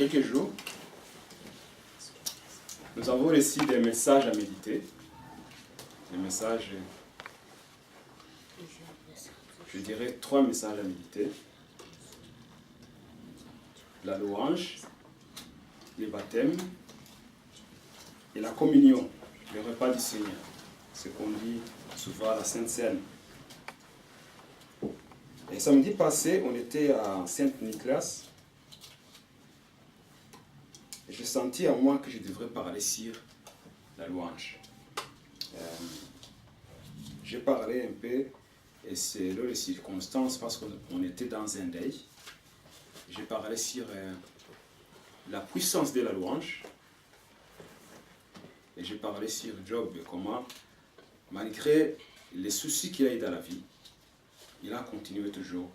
quelques jours, nous avons reçu des messages à méditer. Des messages, je dirais 3 messages à méditer. La louange, le baptême et la communion, le repas du Seigneur. Ce qu'on dit souvent à la Sainte Seine. Et samedi passé, on était à Saint-Nicolas. Et j'ai senti en moi que je devrais parler sur la louange. J'ai parlé un peu, et c'est là les circonstances, parce qu'on était dans un deuil. J'ai parlé sur la puissance de la louange. Et j'ai parlé sur Job, comment, malgré les soucis qu'il a eu dans la vie, il a continué toujours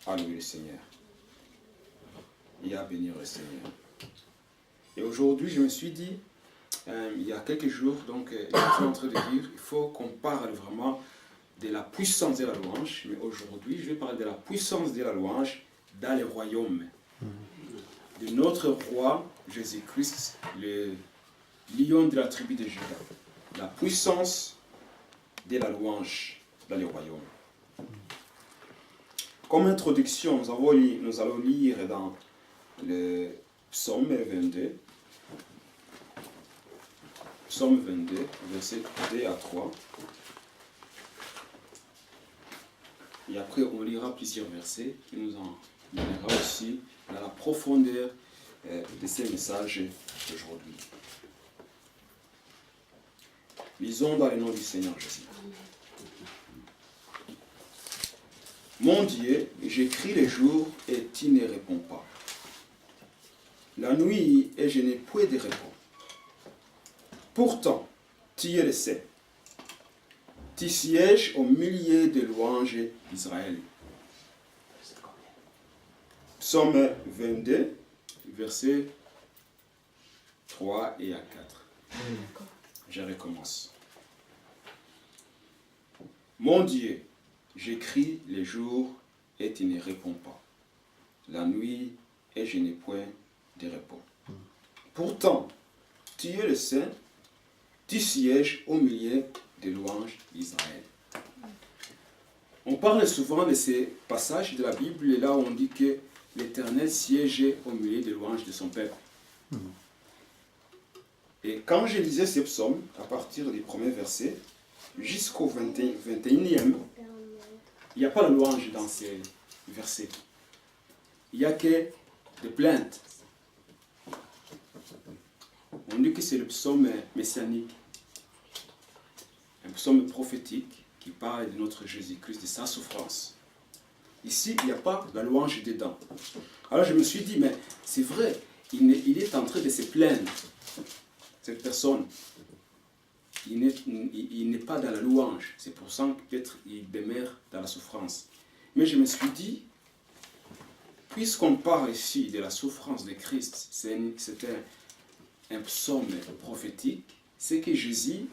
à louer le Seigneur et à bénir le Seigneur. Et aujourd'hui, je me suis dit, il y a quelques jours, donc, je suis en train de dire, il faut qu'on parle vraiment de la puissance de la louange, mais aujourd'hui, je vais parler de la puissance de la louange dans le royaume de notre roi Jésus-Christ, le lion de la tribu de Juda. La puissance de la louange dans le royaume. Comme introduction, nous allons lire dans le psaume 22. Psaume 22, versets 2 à 3. Et après, on lira plusieurs versets qui nous emmènera aussi dans la profondeur de ces messages d'aujourd'hui. Lisons dans le nom du Seigneur Jésus. Mon Dieu, j'écris les jours et tu ne réponds pas. La nuit et je n'ai point de réponse. Pourtant, tu es le saint. Tu sièges au milieu des louanges d'Israël. Psaume 22, versets 3 et à 4. Je recommence. Mon Dieu, j'écris les jours et tu ne réponds pas. La nuit et je n'ai point de repos. Pourtant, tu es le saint, tu sièges au milieu des louanges d'Israël. On parle souvent de ces passages de la Bible, et là on dit que l'Éternel siégeait au milieu des louanges de son peuple. Et quand je lisais ces psaumes, à partir du premier verset jusqu'au 21e, il n'y a pas de louange dans ces versets. Il n'y a que des plaintes. On dit que c'est le psaume messianique, un psaume prophétique qui parle de notre Jésus-Christ, de sa souffrance. Ici, il n'y a pas la louange dedans. Alors je me suis dit, mais c'est vrai, il est en train de se plaindre, cette personne. Il n'est pas dans la louange. C'est pour ça qu'être il demeure dans la souffrance. Mais je me suis dit, puisqu'on parle ici de la souffrance de Christ, c'est un psaume prophétique, c'est que Jésus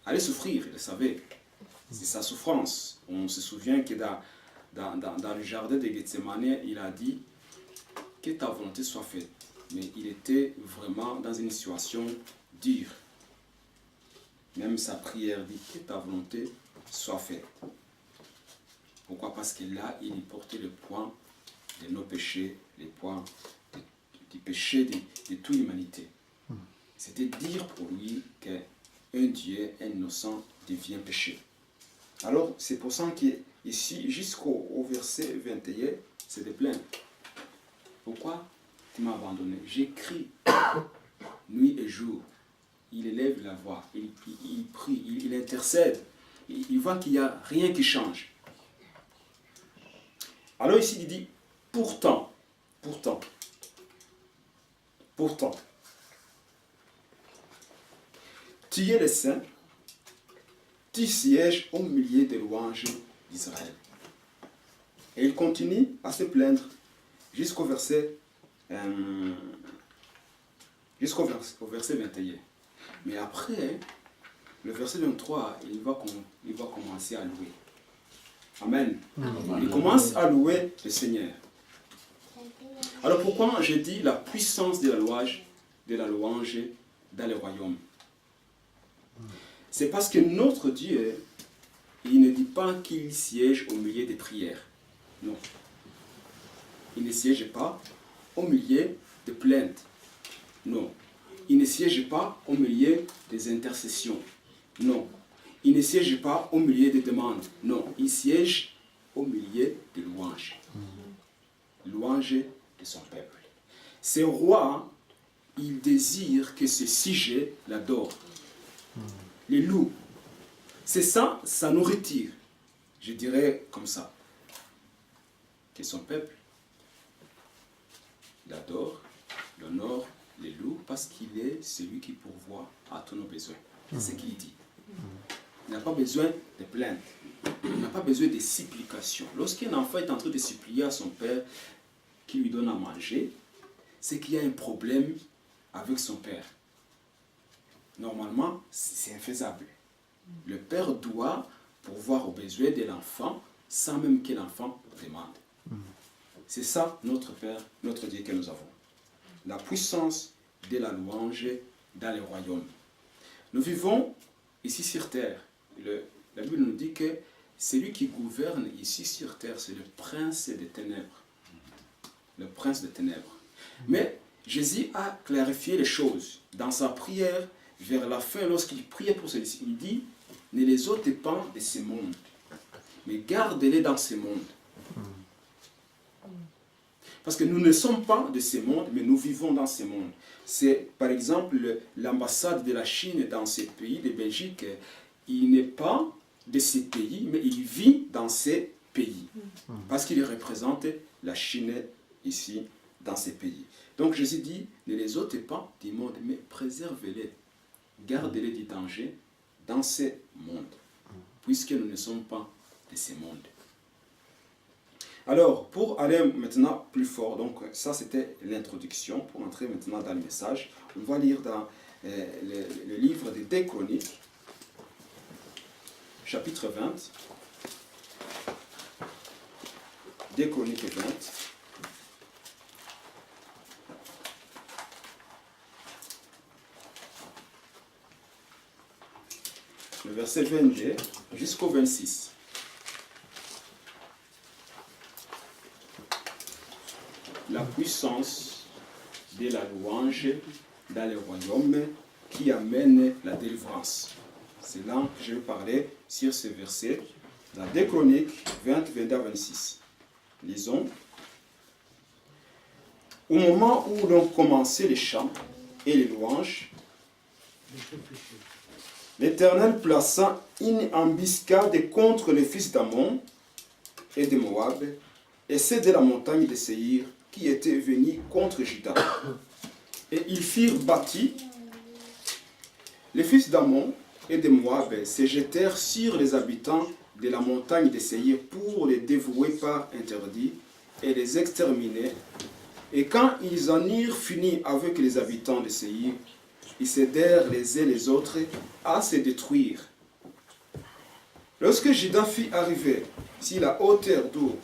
allait souffrir, il le savait. C'est sa souffrance. On se souvient que dans le jardin de Gethsemane, il a dit que ta volonté soit faite. Mais il était vraiment dans une situation dure. Même sa prière dit que ta volonté soit faite. Pourquoi? Parce que là, il portait le poids de nos péchés, le poids du péché de toute l'humanité. C'était dire pour lui qu'un Dieu innocent devient péché. Alors, c'est pour ça qu'ici, jusqu'au verset 21, c'est des plaintes. Pourquoi tu m'as abandonné? J'écris nuit et jour. Il élève la voix, il prie, il intercède. Il voit qu'il n'y a rien qui change. Alors ici, il dit, pourtant, tu es le saint, tu sièges au milieu des louanges d'Israël. Et il continue à se plaindre jusqu'au verset 21. Mais après, le verset 23, il va commencer à louer. Amen. Il commence à louer le Seigneur. Alors pourquoi j'ai dit la puissance de la louange dans le royaume? C'est parce que notre Dieu, il ne dit pas qu'il siège au milieu des prières. Non. Il ne siège pas au milieu des plaintes. Non. Il ne siège pas au milieu des intercessions. Non. Il ne siège pas au milieu des demandes. Non. Il siège au milieu des louanges. Louanges de son peuple. Ce roi, il désire que ce sujet l'adore. Les loue. C'est ça, sa nourriture. Je dirais comme ça. Que son peuple l'adore, l'honore, les loue, parce qu'il est celui qui pourvoit à tous nos besoins. C'est ce qu'il dit. Il n'a pas besoin de plaintes. Il n'a pas besoin de supplications. Lorsqu'un enfant est en train de supplier à son père qui lui donne à manger, c'est qu'il y a un problème avec son père. Normalement, c'est infaisable. Le père doit pourvoir aux besoins de l'enfant sans même que l'enfant demande. C'est ça notre Père, notre Dieu que nous avons. La puissance de la louange dans le royaume. Nous vivons ici sur terre. La Bible nous dit que celui qui gouverne ici sur terre, c'est le prince des ténèbres. Le prince des ténèbres. Mais Jésus a clarifié les choses. Dans sa prière, vers la fin, lorsqu'il priait pour celui-ci, il dit, ne les ôtez pas de ce monde, mais gardez-les dans ce monde. Parce que nous ne sommes pas de ce monde, mais nous vivons dans ce monde. C'est, par exemple, l'ambassade de la Chine dans ces pays, de Belgique, il n'est pas de ces pays, mais il vit dans ces pays. Parce qu'il représente la Chine ici, dans ces pays. Donc Jésus dit, ne les ôtez pas du monde, mais préservez-les. Gardez-les du danger dans ce monde, puisque nous ne sommes pas de ce monde. Alors, pour aller maintenant plus fort, donc ça c'était l'introduction, pour entrer maintenant dans le message, on va lire dans le livre des 2 Chroniques, chapitre 20, 2 Chroniques 20, le verset 22 jusqu'au 26. La puissance de la louange dans le royaume qui amène la délivrance. C'est là que je vais parler sur ce verset, dans 2 Chroniques 20, 22 à 26. Lisons. Au moment où l'on commençait les chants et les louanges, l'Éternel plaça une embuscade contre les fils d'Ammon et de Moab, et ceux de la montagne de Séhir qui étaient venus contre Juda. Et ils firent bâtir. Les fils d'Ammon et de Moab se jetèrent sur les habitants de la montagne de Séhir pour les dévouer par interdit et les exterminer. Et quand ils en eurent fini avec les habitants de Séhir, ils s'aidèrent les uns les autres à se détruire. Lorsque Juda fit arriver sur la hauteur d'eau,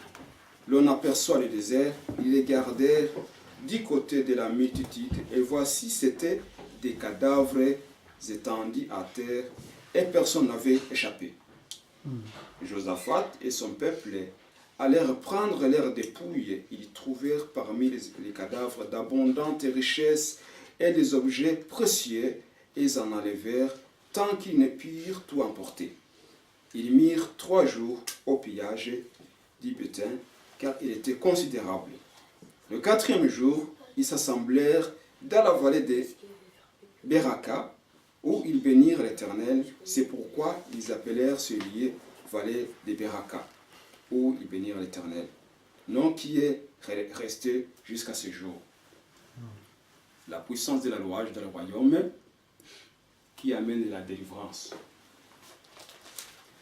l'on aperçoit le désert, ils les gardèrent du côté de la multitude, et voici c'étaient des cadavres étendus à terre, et personne n'avait échappé. Josaphat et son peuple allèrent prendre leurs dépouilles. Ils trouvèrent parmi les cadavres d'abondantes richesses et des objets précieux, et ils en enlevèrent tant qu'ils ne purent tout emporter. Ils mirent 3 jours au pillage du butin, car il était considérable. Le 4e jour, ils s'assemblèrent dans la vallée de Beraka, où ils bénirent l'Éternel. C'est pourquoi ils appelèrent ce lieu vallée de Beraka, où ils bénirent l'Éternel. Nom qui est resté jusqu'à ce jour. La puissance de la louange dans le royaume qui amène la délivrance.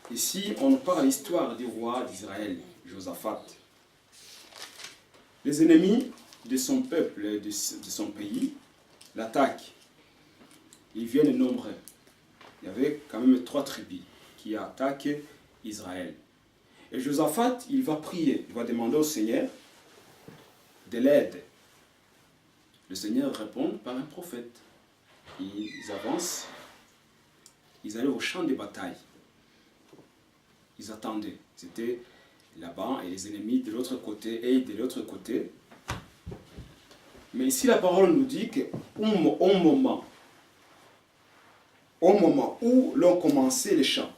Ici, on parle de l'histoire du roi d'Israël, Josaphat. Les ennemis de son peuple, de son pays, l'attaquent. Ils viennent nombreux. Il y avait quand même 3 tribus qui attaquent Israël. Et Josaphat, il va prier, il va demander au Seigneur de l'aide le Seigneur répond par un prophète. Ils avancent, ils allaient au champ de bataille. Ils attendaient. C'était là-bas et les ennemis de l'autre côté et de l'autre côté. Mais ici, la parole nous dit qu'au moment où l'on commençait les champs,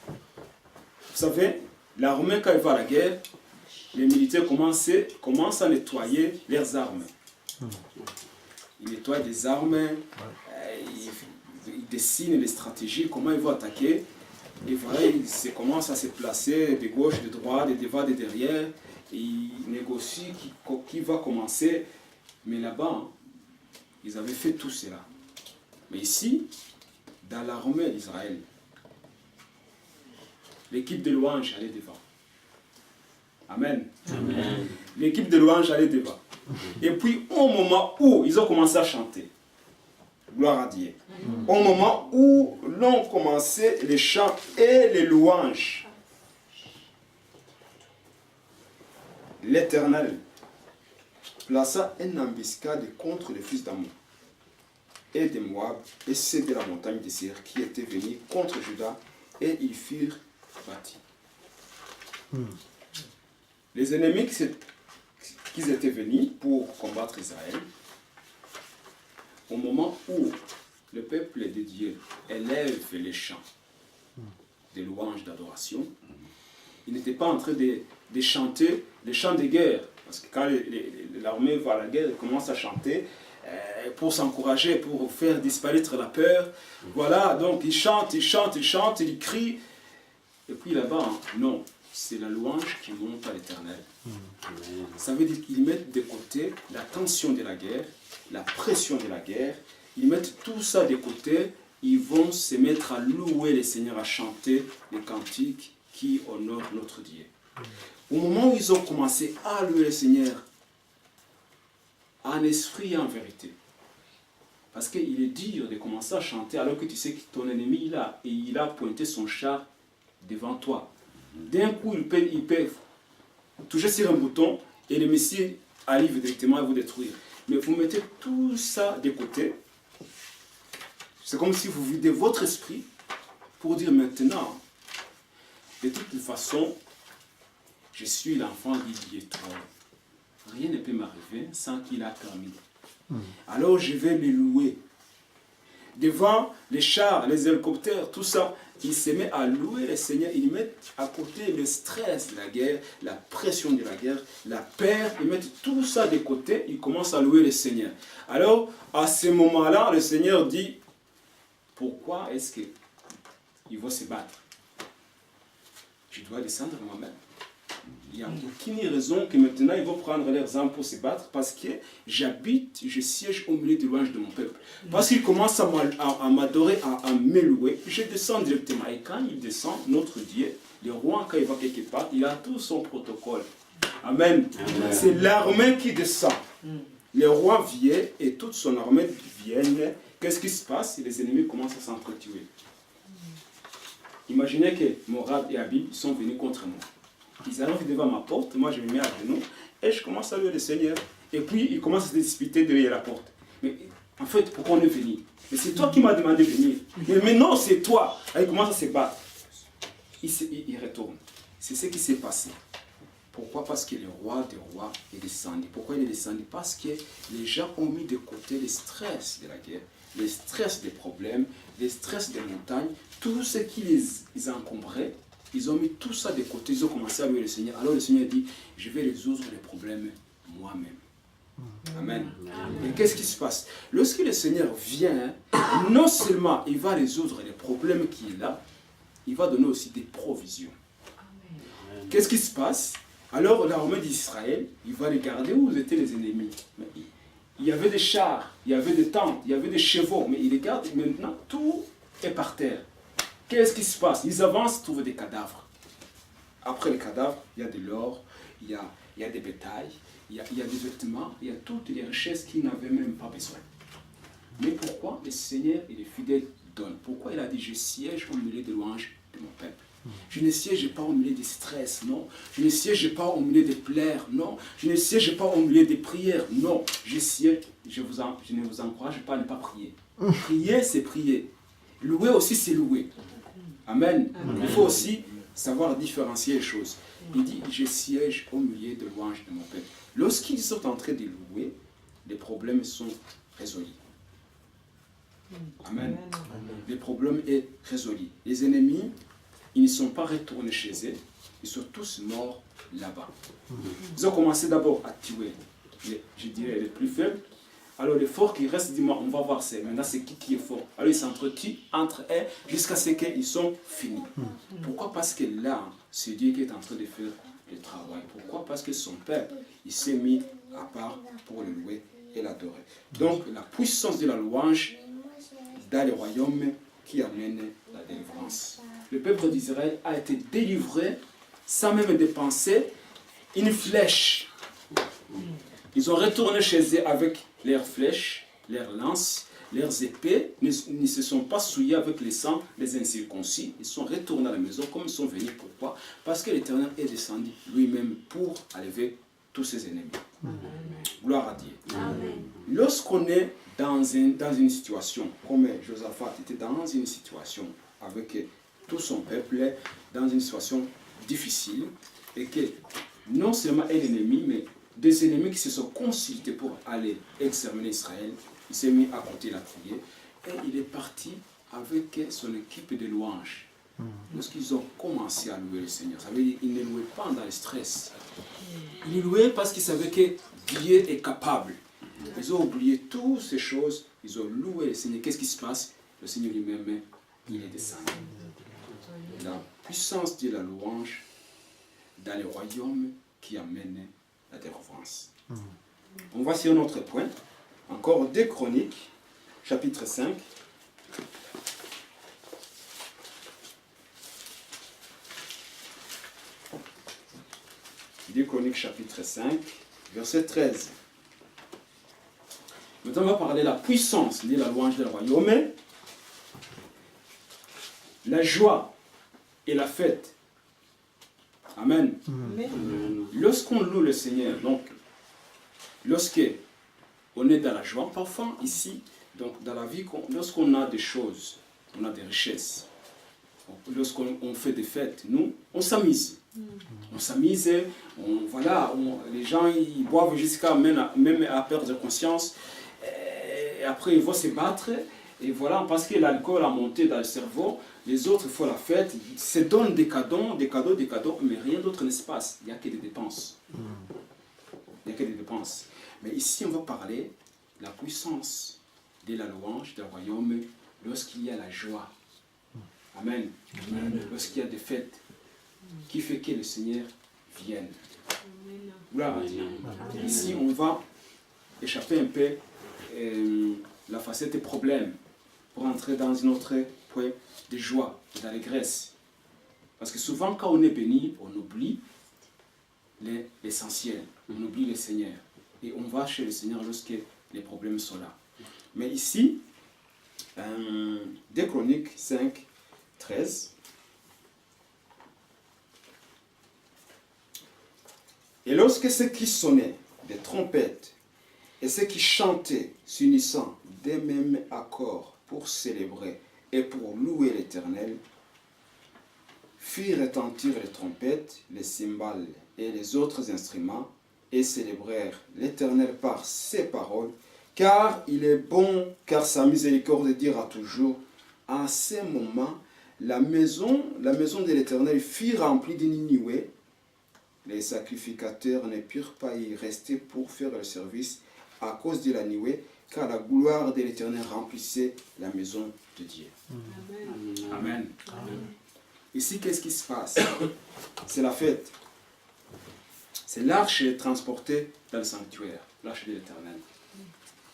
vous savez, l'armée, quand il va à la guerre, les militaires commencent à nettoyer leurs armes. Ils nettoient des armes, ils dessinent les stratégies, comment ils vont attaquer. Et voilà, ils commencent à se placer de gauche, de droite, de devant, de derrière. Et ils négocient qui va commencer. Mais là-bas, ils avaient fait tout cela. Mais ici, dans l'armée d'Israël, l'équipe de louange allait devant. Amen. Amen. L'équipe de louange allait devant. Et puis, au moment où ils ont commencé à chanter, gloire à Dieu, au moment où l'on commençait les chants et les louanges, l'Éternel plaça une embuscade contre les fils d'Ammon et de Moab et ceux de la montagne de Séir qui étaient venus contre Juda et ils furent bâtis. Les ennemis qui étaient venus pour combattre Israël, au moment où le peuple de Dieu élève les chants de louanges d'adoration, ils n'étaient pas en train de chanter les chants de guerre. Parce que quand l'armée va à la guerre, ils commencent à chanter pour s'encourager, pour faire disparaître la peur. Voilà, donc ils chantent, ils crient. Et puis là-bas, non, c'est la louange qui monte à l'Éternel. Ça veut dire qu'ils mettent de côté la tension de la guerre, la pression de la guerre. Ils mettent tout ça de côté. Ils vont se mettre à louer le Seigneur, à chanter les cantiques qui honorent notre Dieu. Au moment où ils ont commencé à louer le Seigneur, en esprit et en vérité, parce qu'il est dur de commencer à chanter alors que tu sais que ton ennemi il a pointé son char devant toi. D'un coup, il peut toucher sur un bouton et le Messie arrive directement à vous détruire. Mais vous mettez tout ça de côté. C'est comme si vous videz votre esprit pour dire maintenant, de toute façon, je suis l'enfant du Dieu. Rien ne peut m'arriver sans qu'il a permis. Alors je vais le louer. Devant les chars, les hélicoptères, tout ça, il se met à louer le Seigneur. Il met à côté le stress de la guerre, la pression de la guerre, la peur. Il met tout ça de côté. Il commence à louer le Seigneur. Alors, à ce moment-là, le Seigneur dit, pourquoi est-ce qu'il va se battre? Je dois descendre moi-même. Il n'y a aucune raison que maintenant ils vont prendre leurs armes pour se battre parce que je siège au milieu de louanges de mon peuple. Parce qu'ils commencent à m'adorer, à me louer, je descends directement. Et quand il descend, notre Dieu, le roi, quand il va quelque part, il a tout son protocole. Amen. Amen. C'est l'armée qui descend. Le roi vient et toute son armée viennent. Qu'est-ce qui se passe? Les ennemis commencent à s'entretuer. Imaginez que Morab et Habib sont venus contre moi. Ils arrivent devant ma porte, moi je me mets à genoux et je commence à louer le Seigneur. Et puis ils commencent à se disputer derrière la porte. Mais en fait, pourquoi on est venu? Mais c'est toi qui m'as demandé de venir. Mais non, c'est toi. Et ils commencent à se battre. Ils retournent. C'est ce qui s'est passé. Pourquoi? Parce que le roi des rois est descendu. Pourquoi il est descendu? Parce que les gens ont mis de côté le stress de la guerre, le stress des problèmes, le stress des montagnes, tout ce qui les encombrait. Ils ont mis tout ça de côté, ils ont commencé à louer le Seigneur. Alors le Seigneur dit, je vais résoudre les problèmes moi-même. Amen. Amen. Et qu'est-ce qui se passe? Lorsque le Seigneur vient, non seulement il va résoudre les problèmes qu'il a, il va donner aussi des provisions. Qu'est-ce qui se passe? Alors l'armée d'Israël, il va regarder où étaient les ennemis. Il y avait des chars, il y avait des tentes, il y avait des chevaux, mais il regarde maintenant, tout est par terre. Qu'est-ce qui se passe? Ils avancent, trouvent des cadavres. Après les cadavres, il y a de l'or, il y a des bétails, il y a des vêtements, il y a toutes les richesses qu'ils n'avaient même pas besoin. Mais pourquoi le Seigneur et les fidèles donnent? Pourquoi il a dit, je siège au milieu des louanges de mon peuple? Je ne siège pas au milieu des stress, non. Je ne siège pas au milieu des pleurs, non. Je ne siège pas au milieu des prières, non. Je siège, je ne vous encourage pas à ne pas prier. Prier, c'est prier. Louer aussi, c'est louer. Amen. Il faut aussi savoir différencier les choses. Il dit, je siège au milieu de louanges de mon Père. Lorsqu'ils sont en train de louer, les problèmes sont résolus. Amen. Le problème est résolu. Les ennemis, ils ne sont pas retournés chez eux, ils sont tous morts là-bas. Ils ont commencé d'abord à tuer, je dirais, les plus faibles. Alors les forts qui restent, dis-moi, on va voir maintenant c'est qui est fort. Alors ils s'entretuent entre eux jusqu'à ce qu'ils sont finis. Pourquoi? Parce que là, c'est Dieu qui est en train de faire le travail. Pourquoi? Parce que son Père, il s'est mis à part pour le louer et l'adorer. Donc la puissance de la louange dans le royaume qui amène la délivrance. Le peuple d'Israël a été délivré sans même dépenser une flèche. Ils ont retourné chez eux avec leurs flèches, leurs lances, leurs épées. Ils ne se sont pas souillés avec le sang des incirconcis. Ils sont retournés à la maison comme ils sont venus. Pourquoi? Parce que l'Éternel est descendu lui-même pour enlever tous ses ennemis. Amen. Gloire à Dieu. Lorsqu'on est dans une situation, comme Josaphat était dans une situation avec tout son peuple, dans une situation difficile, et que non seulement un ennemi, mais des ennemis qui se sont consultés pour aller exterminer Israël, il s'est mis à côté de la prière, et il est parti avec son équipe de louanges. Lorsqu'ils ont commencé à louer le Seigneur, ça veut dire qu'ils ne louaient pas dans le stress. Ils louaient parce qu'ils savaient que Dieu est capable. Ils ont oublié toutes ces choses, ils ont loué le Seigneur. Qu'est-ce qui se passe? Le Seigneur lui-même, il est descendu. La puissance de la louange dans le royaume qui amène la délivrance. On va sur un autre point. Encore 2 Chroniques, chapitre 5. 2 Chroniques, chapitre 5, verset 13. Maintenant, on va parler de la puissance de la louange du royaume, la joie et la fête. Amen. Lorsqu'on loue le Seigneur, donc, lorsqu'on est dans la joie, parfois ici, donc dans la vie, lorsqu'on a des choses, on a des richesses, lorsqu'on fait des fêtes, nous, on s'amuse. On s'amuse, les gens ils boivent jusqu'à même à perdre de conscience. Et après ils vont se battre. Et voilà, parce que l'alcool a monté dans le cerveau, les autres font la fête, ils se donnent des cadeaux, mais rien d'autre ne se passe. Il n'y a que des dépenses. Il n'y a que des dépenses. Mais ici, on va parler de la puissance de la louange du royaume lorsqu'il y a la joie. Amen. Lorsqu'il y a des fêtes qui fait que le Seigneur vienne. Gloire à Dieu. Ici, on va échapper un peu la facette des problèmes pour entrer dans un autre point de joie, d'allégresse. Parce que souvent, quand on est béni, on oublie l'essentiel, on oublie le Seigneur. Et on va chez le Seigneur lorsque les problèmes sont là. Mais ici, 2 Chroniques 5, 13. Et lorsque ceux qui sonnaient des trompettes et ceux qui chantaient s'unissant des mêmes accords pour célébrer et pour louer l'Éternel, firent retentir les trompettes, les cymbales et les autres instruments, et célébrèrent l'Éternel par ses paroles, car il est bon, car sa miséricorde dira toujours. À ce moment, la maison de l'Éternel fut remplie de Ninive. Les sacrificateurs ne purent pas y rester pour faire le service à cause de la nuée, car la gloire de l'Éternel remplissait la maison de Dieu. Amen. Amen. Amen. Ici, qu'est-ce qui se passe? C'est la fête. C'est l'arche transportée dans le sanctuaire, l'arche de l'Éternel.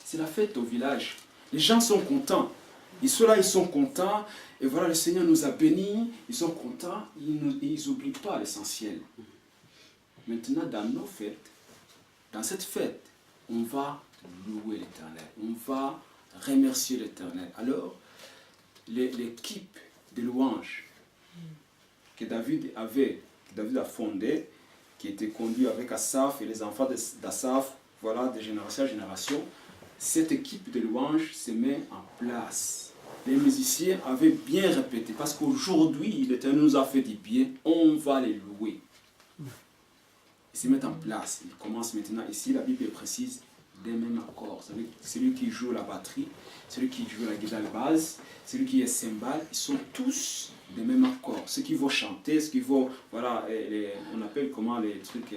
C'est la fête au village. Les gens sont contents. Ils sont là, ils sont contents. Et voilà, le Seigneur nous a bénis. Ils sont contents. Ils n'oublient pas l'essentiel. Maintenant, dans nos fêtes, dans cette fête, on va louer l'Éternel. On va remercier l'Éternel. Alors, l'équipe de louanges que David a fondé, qui était conduit avec Asaph et les enfants d'Asaph, voilà, de génération à génération, cette équipe de louanges se met en place. Les musiciens avaient bien répété, parce qu'aujourd'hui, l'Éternel nous a fait du bien, on va les louer. Ils se mettent en place, ils commencent maintenant, ici la Bible précise, des mêmes accords. Celui qui joue la batterie, celui qui joue la guitare de basse, celui qui est cymbale, ils sont tous des mêmes accords. Ceux qui vont chanter, ceux qui vont, voilà, on appelle comment les trucs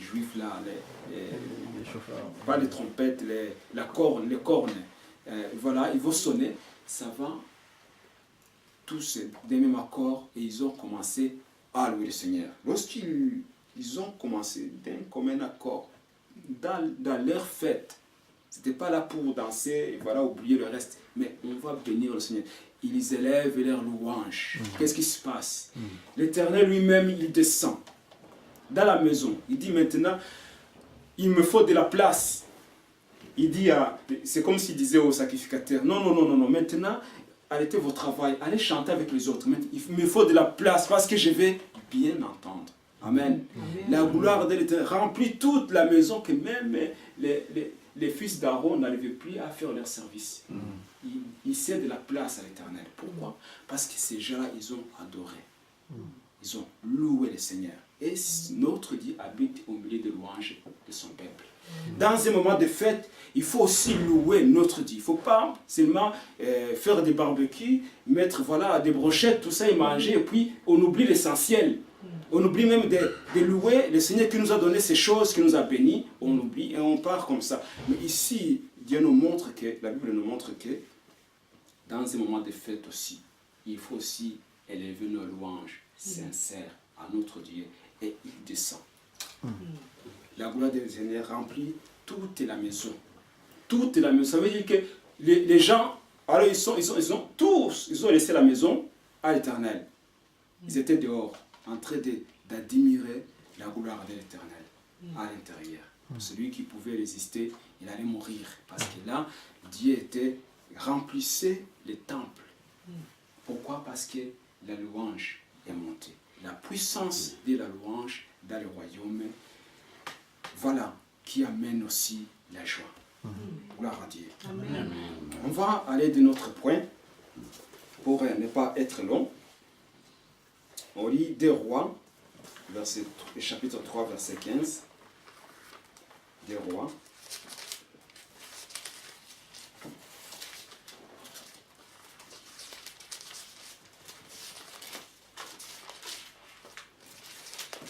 juifs là, les chauffards, pas les trompettes, les cornes, voilà, ils vont sonner, ça va, tous des mêmes accords, et ils ont commencé à louer le Seigneur. Lorsqu'ils ont commencé d'un commun accord, dans leur fête, ce n'était pas là pour danser et voilà, oublier le reste, mais on va bénir le Seigneur. Ils élèvent leur louange. Qu'est-ce qui se passe? L'Éternel lui-même, il descend dans la maison. Il dit maintenant, il me faut de la place. Il dit, c'est comme s'il disait au sacrificateur, non, maintenant, arrêtez votre travail, allez chanter avec les autres. Il me faut de la place parce que je vais bien entendre. Amen. Amen. La gloire de l'Éternel remplit toute la maison, que même les fils d'Aaron n'arrivaient plus à faire leur service. Ils cèdent de la place à l'Éternel. Pourquoi? Parce que ces gens-là, ils ont adoré. Ils ont loué le Seigneur. Et notre Dieu habite au milieu des louanges de son peuple. Dans un moment de fête, il faut aussi louer notre Dieu. Il ne faut pas seulement faire des barbecues, mettre voilà, des brochettes, tout ça et manger, et puis on oublie l'essentiel. On oublie même de louer le Seigneur qui nous a donné ces choses, qui nous a bénis. On oublie et on part comme ça. Mais ici, Dieu nous montre que, la Bible nous montre que, dans ces moments de fête aussi, il faut aussi élever nos louanges sincères à notre Dieu. Et il descend. La gloire du Seigneur remplit toute la maison. Toute la maison. Ça veut dire que les gens, alors ils ont laissé la maison à l'Éternel. Ils étaient dehors, en train d'admirer la gloire de l'Éternel à l'intérieur. Celui qui pouvait résister, il allait mourir. Parce que là, Dieu remplissait les temples. Pourquoi? Parce que la louange est montée. La puissance de la louange dans le royaume, voilà, qui amène aussi la joie. Gloire à Dieu. Amen. On va aller de notre point, pour ne pas être long. On lit 2 Rois, chapitre 3, verset 15. 2 Rois.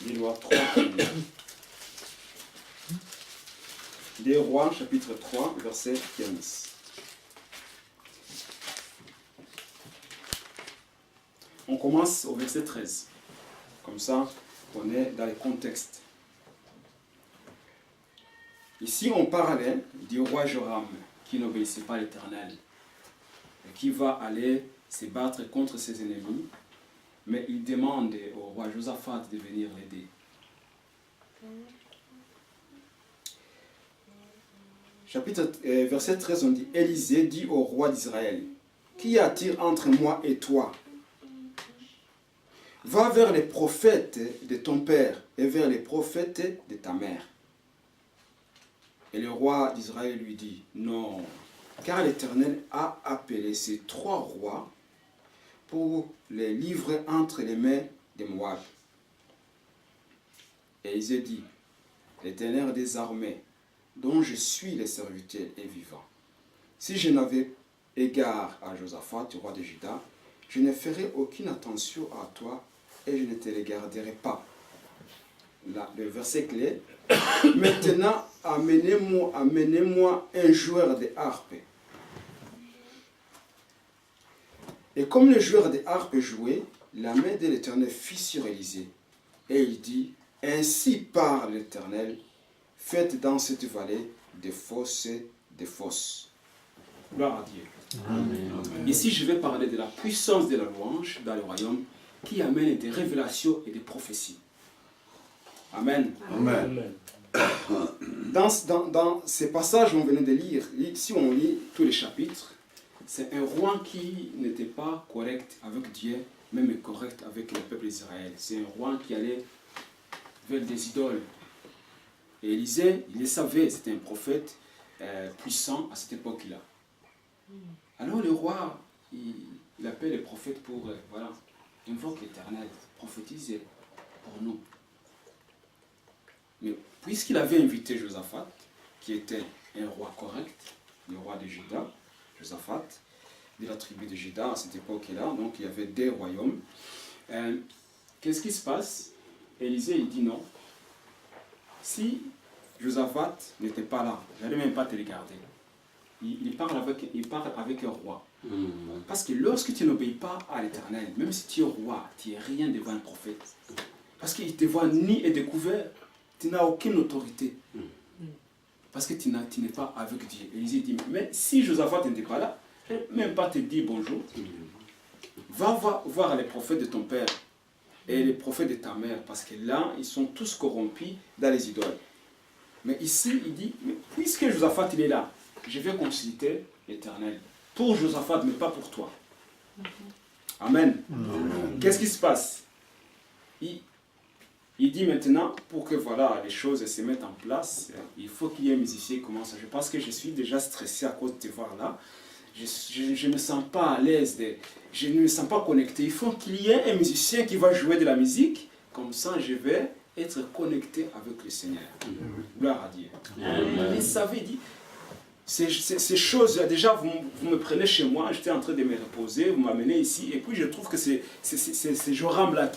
Des Rois 3. Des Rois, chapitre 3, verset 15. On commence au verset 13. Comme ça, on est dans le contexte. Ici, on parlait du roi Joram, qui n'obéissait pas à l'Éternel, et qui va aller se battre contre ses ennemis. Mais il demande au roi Josaphat de venir l'aider. Verset 13, on dit, Élisée dit au roi d'Israël, qu'y a-t-il entre moi et toi? Va vers les prophètes de ton père et vers les prophètes de ta mère. Et le roi d'Israël lui dit, non, car l'Éternel a appelé ces 3 rois pour les livrer entre les mains de Moab. Et il dit, l'Éternel des armées, dont je suis le serviteur, est vivant. Si je n'avais égard à Josaphat, roi de Juda, je ne ferais aucune attention à toi et je ne te regarderai pas. Là, le verset clé, maintenant amenez-moi un joueur de harpe. Et comme le joueur de harpe jouait, la main de l'Éternel fut sur Élisée. Et il dit, ainsi parle l'Éternel, faites dans cette vallée des fosses. Gloire à Dieu. Amen. Ici, je vais parler de la puissance de la louange dans le royaume qui amène des révélations et des prophéties. Amen. Amen. Dans ces passages qu'on venait de lire, si on lit tous les chapitres, c'est un roi qui n'était pas correct avec Dieu même correct avec le peuple d'Israël. C'est un roi qui allait vers des idoles. Et Élisée, il le savait, c'était un prophète puissant à cette époque-là. Alors le roi, il appelle les prophètes pour, voilà, invoque l'Éternel, prophétiser pour nous. Mais puisqu'il avait invité Josaphat, qui était un roi correct, le roi de Juda, Josaphat, de la tribu de Juda à cette époque-là, donc il y avait des royaumes. Qu'est-ce qui se passe? Élisée, il dit non. Si Josaphat n'était pas là, je n'allais même pas te regarder. Il parle avec un roi. Parce que lorsque tu n'obéis pas à l'Éternel, même si tu es roi, tu n'es rien devant un prophète. Parce qu'il te voit ni est découvert, tu n'as aucune autorité. Parce que tu n'es pas avec Dieu. Élisée dit, mais si Josaphat n'était pas là, je ne vais même pas te dire bonjour. Va voir les prophètes de ton père et les prophètes de ta mère, parce que là, ils sont tous corrompus dans les idoles. Mais ici, il dit, mais puisque Josaphat il est là, je vais consulter l'Éternel. Pour Josaphat, mais pas pour toi. Amen. Qu'est-ce qui se passe? Il dit maintenant, pour que voilà, les choses se mettent en place, il faut qu'il y ait un musicien qui commence à jouer. Parce que je suis déjà stressé à cause de te voir là. Je ne me sens pas à l'aise, je ne me sens pas connecté. Il faut qu'il y ait un musicien qui va jouer de la musique. Comme ça, je vais être connecté avec le Seigneur. Gloire à Dieu. Il savait, il dit, ces choses-là, déjà, vous me prenez chez moi, j'étais en train de me reposer, vous m'amenez ici, et puis je trouve que c'est Joram-là,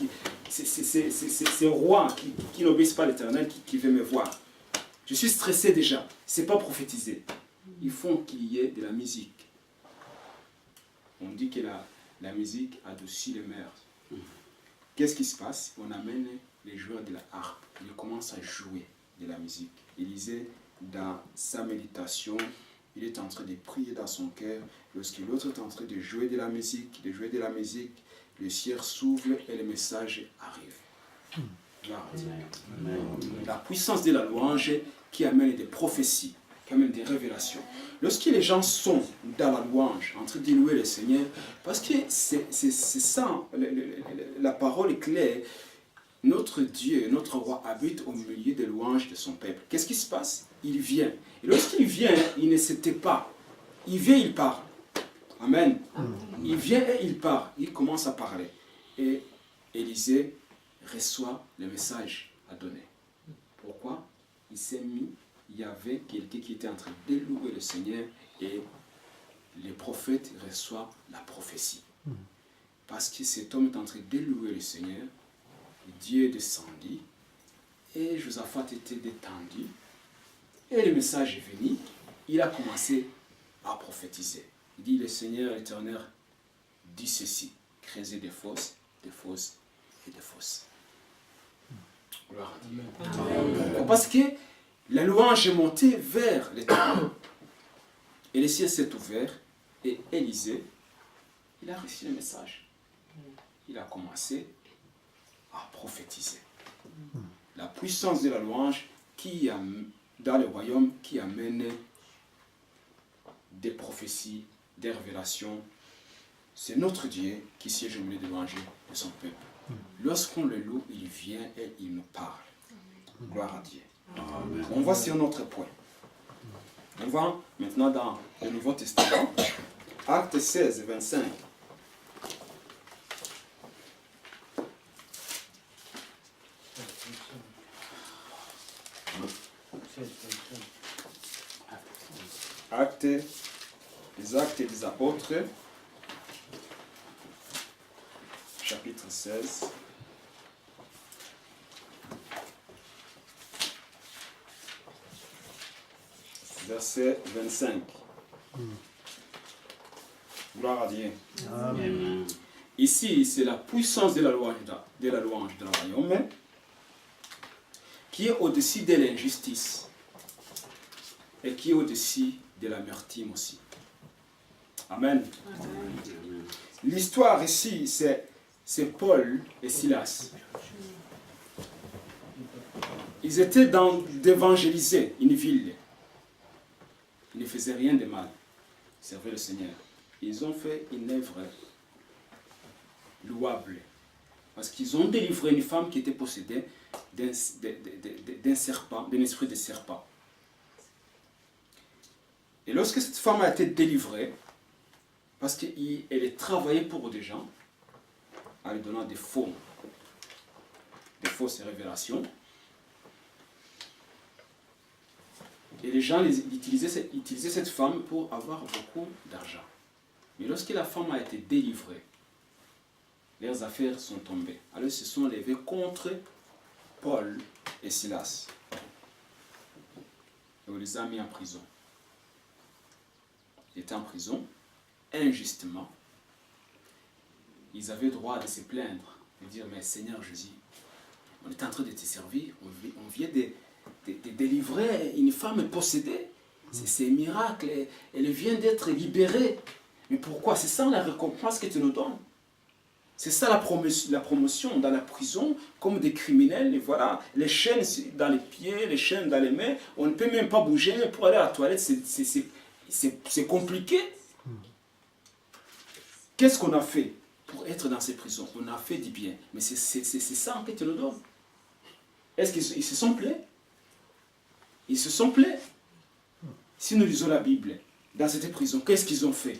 c'est roi qui n'obéissent pas à l'Éternel, qui veut me voir. Je suis stressé déjà, c'est pas prophétisé. Il faut qu'il y ait de la musique. On dit que la musique adoucit les mœurs. Qu'est-ce qui se passe? On amène les joueurs de la harpe, ils commencent à jouer de la musique. Élisée, dans sa méditation, il est en train de prier dans son cœur. Lorsque l'autre est en train de jouer de la musique, le ciel s'ouvre et le message arrive. La puissance de la louange qui amène des prophéties, qui amène des révélations. Lorsque les gens sont dans la louange, en train de louer le Seigneur, parce que c'est ça, la parole est claire. Notre Dieu, notre roi habite au milieu des louanges de son peuple. Qu'est-ce qui se passe? Il vient. Et lorsqu'il vient, il ne se tait pas. Il vient, il part. Amen. Il vient et il part. Il commence à parler. Et Élisée reçoit le message à donner. Pourquoi? Il s'est mis, il y avait quelqu'un qui était en train de louer le Seigneur et les prophètes reçoivent la prophétie. Parce que cet homme est en train de louer le Seigneur, Dieu descendit et Josaphat était détendu et le message est venu. Il a commencé à prophétiser. Il dit, le Seigneur éternel dit ceci, creuser des fosses et des fosses. Gloire à Dieu. Amen. Parce que la louange est montée vers l'Éternel. Et le ciel s'est ouvert et Élisée, il a reçu le message. Il a commencé à prophétiser. La puissance de la louange qui a, dans le royaume qui amène des prophéties, des révélations. C'est notre Dieu qui siège au milieu de l'ouange de son peuple. Lorsqu'on le loue, il vient et il nous parle. Gloire à Dieu. Amen. On va sur notre point. On va maintenant dans le Nouveau Testament, Actes 16, 25. Les Actes des Apôtres, chapitre 16. Verset 25. Gloire à Dieu. Amen. Ici, c'est la puissance de la louange de la royaume qui est au-dessus de l'injustice et qui est au-dessus de l'amertume aussi. Amen. Amen. L'histoire ici, c'est Paul et Silas. Ils étaient d'évangéliser une ville. Ils ne faisaient rien de mal. Ils servaient le Seigneur. Ils ont fait une œuvre louable. Parce qu'ils ont délivré une femme qui était possédée d'un serpent, d'un esprit de serpent. Et lorsque cette femme a été délivrée, parce qu'elle travaillait pour des gens, en lui donnant des fausses révélations, et les gens utilisaient cette femme pour avoir beaucoup d'argent. Mais lorsque la femme a été délivrée, leurs affaires sont tombées. Alors ils se sont levés contre Paul et Silas. Et on les a mis en prison. Ils étaient en prison, injustement. Ils avaient droit de se plaindre, de dire, mais Seigneur Jésus, on est en train de te servir, on vient de délivrer une femme possédée. C'est un miracle, elle vient d'être libérée. Mais pourquoi? C'est ça la récompense que tu nous donnes. C'est ça la promotion dans la prison, comme des criminels. Et voilà, les chaînes dans les pieds, les chaînes dans les mains. On ne peut même pas bouger pour aller à la toilette. C'est compliqué. Qu'est-ce qu'on a fait pour être dans ces prisons? On a fait du bien. Mais c'est ça que tu nous donnes. Est-ce qu'ils se sont plaints? Ils se sont plaints. Si nous lisons la Bible, dans cette prison, qu'est-ce qu'ils ont fait?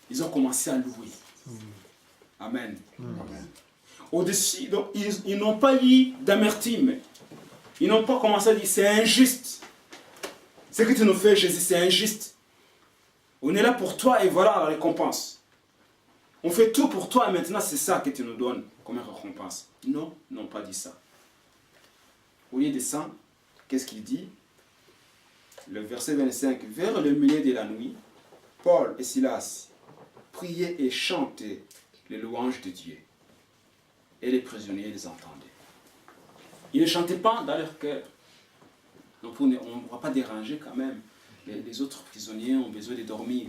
Ils ont commencé à louer. Amen. Au-dessus, donc, ils n'ont pas eu d'amertume. Ils n'ont pas commencé à dire c'est injuste. Ce que tu nous fais, Jésus, c'est injuste. On est là pour toi et voilà la récompense. On fait tout pour toi et maintenant c'est ça que tu nous donnes comme récompense. Non, ils n'ont pas dit ça. Au lieu de ça, qu'est-ce qu'il dit? Le verset 25. Vers le milieu de la nuit, Paul et Silas priaient et chantaient les louanges de Dieu. Et les prisonniers les entendaient. Ils ne chantaient pas dans leur cœur. Donc on ne va pas déranger quand même. Les autres prisonniers ont besoin de dormir.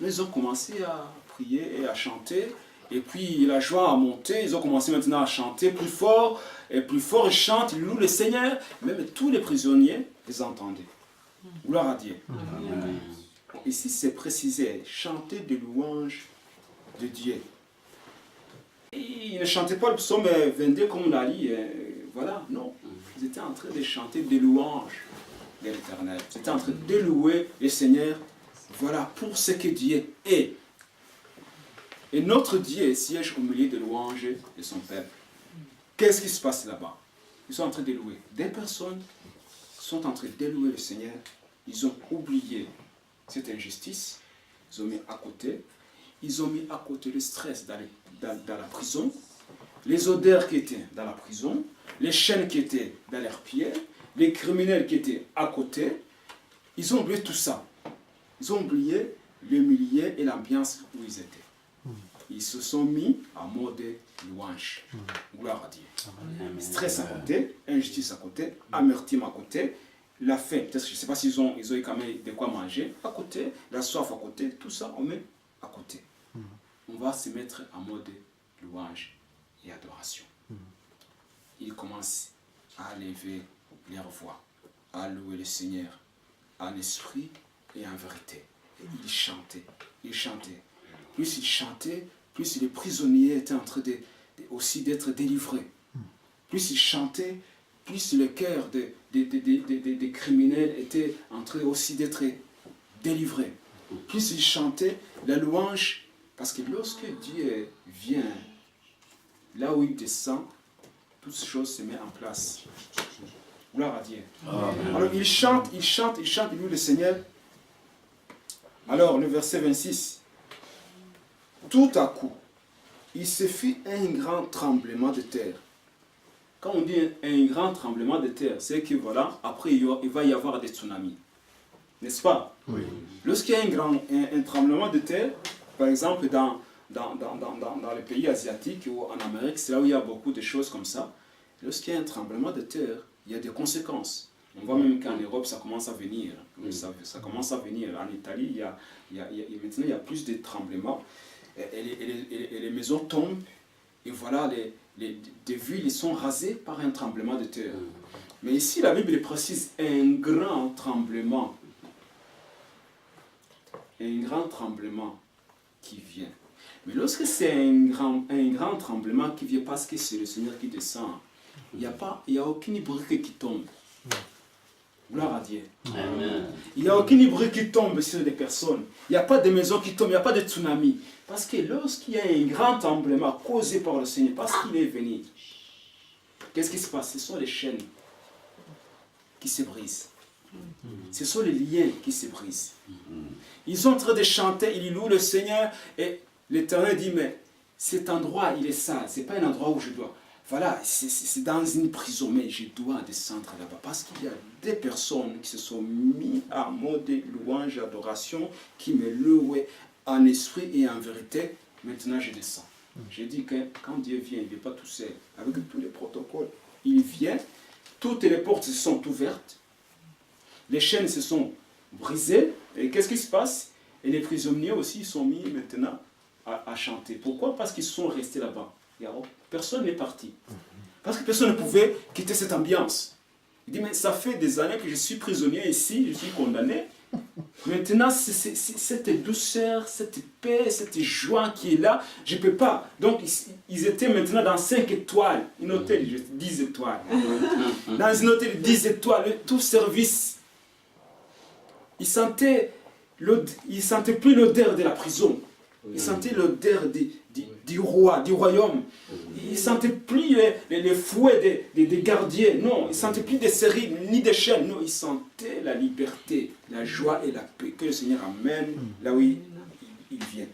Ils ont commencé à prier et à chanter. Et puis la joie a monté. Ils ont commencé maintenant à chanter plus fort. Et plus fort, ils chantent, ils louent le Seigneur. Même tous les prisonniers les entendaient. Gloire à Dieu. Amen. Ici, c'est précisé, chanter des louanges de Dieu. Et ils ne chantaient pas le psaume 22 comme on l'a dit. Voilà, non. Ils étaient en train de chanter des louanges de l'Éternel. Ils étaient en train de louer le Seigneur. Voilà, pour ce que Dieu est. Et notre Dieu siège au milieu des louanges de son peuple. Qu'est-ce qui se passe là-bas? Ils sont en train de louer. Des personnes sont en train de louer le Seigneur. Ils ont oublié cette injustice. Ils ont mis à côté. Ils ont mis à côté le stress dans la prison, les odeurs qui étaient dans la prison, les chaînes qui étaient dans leurs pieds, les criminels qui étaient à côté. Ils ont oublié tout ça. Ils ont oublié le milieu et l'ambiance où ils étaient. Ils se sont mis en mode louange. Gloire à Dieu. Stress à côté, injustice à côté, amertume à côté, la faim, peut-être, je ne sais pas s'ils ont eu quand même de quoi manger à côté, la soif à côté, tout ça on met à côté. On va se mettre en mode louange et adoration. Ils commencent à lever leur voix, à louer le Seigneur en esprit et en vérité. Et ils chantaient, ils chantaient. Plus ils chantaient, plus les prisonniers étaient en train aussi d'être délivrés. Plus ils chantaient, plus le cœur des criminels était en train aussi d'être délivré. Plus ils chantaient la louange, parce que lorsque Dieu vient, là où il descend, toutes ces choses se mettent en place. Gloire à Dieu. Amen. Alors ils chantent, ils louent le Seigneur. Alors le verset 26. Tout à coup, il se fit un grand tremblement de terre. Quand on dit un grand tremblement de terre, c'est que voilà, après il va y avoir des tsunamis. N'est-ce pas? Oui. Lorsqu'il y a un tremblement de terre, par exemple dans les pays asiatiques ou en Amérique, c'est là où il y a beaucoup de choses comme ça. Lorsqu'il y a un tremblement de terre, il y a des conséquences. On voit même qu'en Europe, ça commence à venir. Ça commence à venir. En Italie, maintenant, il y a plus de tremblements. Et les maisons tombent. Et voilà, des villes sont rasées par un tremblement de terre. Mais ici, la Bible précise un grand tremblement. Un grand tremblement qui vient. Mais lorsque c'est un grand tremblement qui vient parce que c'est le Seigneur qui descend, il n'y a aucune brique qui tombe. Gloire à Dieu. Amen. Il n'y a aucune brique qui tombe sur des personnes. Il n'y a pas de maison qui tombe, il n'y a pas de tsunami. Parce que lorsqu'il y a un grand tremblement causé par le Seigneur, parce qu'il est venu, qu'est-ce qui se passe? Ce sont les chaînes qui se brisent. Ce sont les liens qui se brisent. Ils sont en train de chanter, ils louent le Seigneur et l'Éternel dit, mais cet endroit, il est sale. Ce n'est pas un endroit où je dois... Voilà, c'est dans une prison, mais je dois descendre là-bas. Parce qu'il y a des personnes qui se sont mis à mode de louange, adoration, qui me louaient en esprit et en vérité. Maintenant, je descends. J'ai dit que quand Dieu vient, il ne vient pas tout seul. Avec tous les protocoles, il vient. Toutes les portes se sont ouvertes. Les chaînes se sont brisées. Et qu'est-ce qui se passe? Et les prisonniers aussi sont mis maintenant à chanter. Pourquoi? Parce qu'ils sont restés là-bas. Personne n'est parti. Parce que personne ne pouvait quitter cette ambiance. Il dit, mais ça fait des années que je suis prisonnier ici, je suis condamné. Maintenant, c'est cette douceur, cette paix, cette joie qui est là, je ne peux pas. Donc, ils étaient maintenant dans 5 étoiles. Un hôtel, 10 étoiles. Dans un hôtel 10 étoiles, tout service. Ils sentaient plus l'odeur de la prison. Ils sentaient l'odeur du roi, du royaume. Ils ne sentaient plus les fouets des gardiens. Non, ils ne sentaient plus des séries ni des chaînes. Non, ils sentaient la liberté, la joie et la paix que le Seigneur amène là où il vient.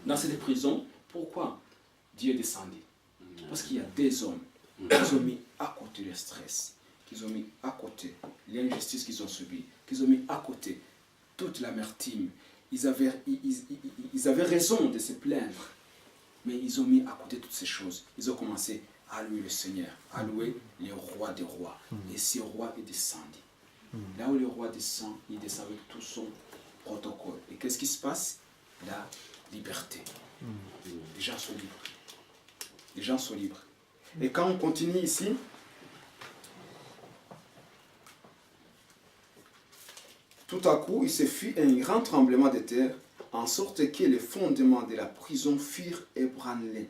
Dans cette prison, pourquoi Dieu est descendu? Parce qu'il y a des hommes qui ont mis à côté le stress, qu'ils ont mis à côté l'injustice qu'ils ont subie, qu'ils ont mis à côté toute l'amertume. Ils avaient raison de se plaindre, mais ils ont mis à côté toutes ces choses. Ils ont commencé à louer le Seigneur, à louer le roi des rois. Et ce roi est descendu. Là où le roi descend, il descend avec tout son protocole. Et qu'est-ce qui se passe? La liberté. Les gens sont libres. Les gens sont libres. Et quand on continue ici, tout à coup, il se fit un grand tremblement de terre, en sorte que les fondements de la prison furent ébranlés.